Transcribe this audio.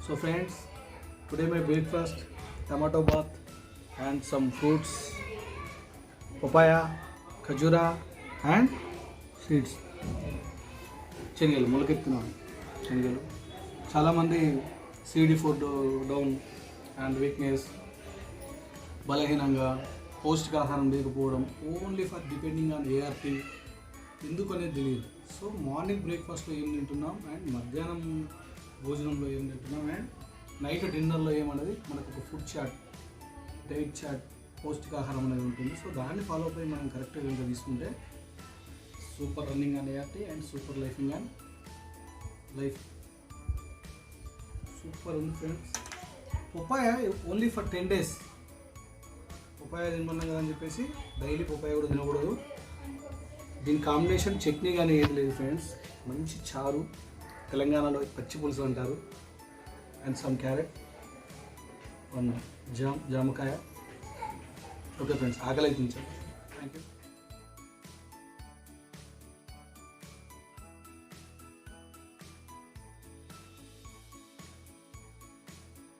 So friends, today my breakfast, tomato bath and some fruits, papaya, khajura and seeds. శనగలు మొలకెత్తున్నాను. శనగలు చాలామంది CD4 down and weakness, బలహీనంగా, పౌష్టికాహారం లేకపోవడం, only for depending on ARP ఎందుకు అనేది తెలియదు. సో మార్నింగ్ బ్రేక్ఫాస్ట్లో ఏం తింటున్నాం అండ్ మధ్యాహ్నం భోజనంలో ఏం తింటున్నాం అండ్ నైట్ డిన్నర్లో ఏమన్నది మనకు ఒక ఫుడ్ చార్ట్, డైట్ చార్ట్, పౌష్టికాహారం అనేది ఉంటుంది. సో దాన్ని ఫాలో అయ్యి మనం కరెక్ట్గా కనుక తీసుకుంటే super running and ART and super lifting and life super ఉంది friends. Papaya only for 10 days. Papaya తినమన్నాం కదా అని చెప్పేసి డైలీ పపాయ కూడా తినకూడదు. దీని కాంబినేషన్ చట్నీ కానీ ఏది లేదు ఫ్రెండ్స్. మంచి చారు, తెలంగాణలో పచ్చి పులుసు అంటారు, అండ్ సమ్ క్యారెట్, జామకాయ. ఓకే ఫ్రెండ్స్, ఆకలి అయితే థ్యాంక్ యూ.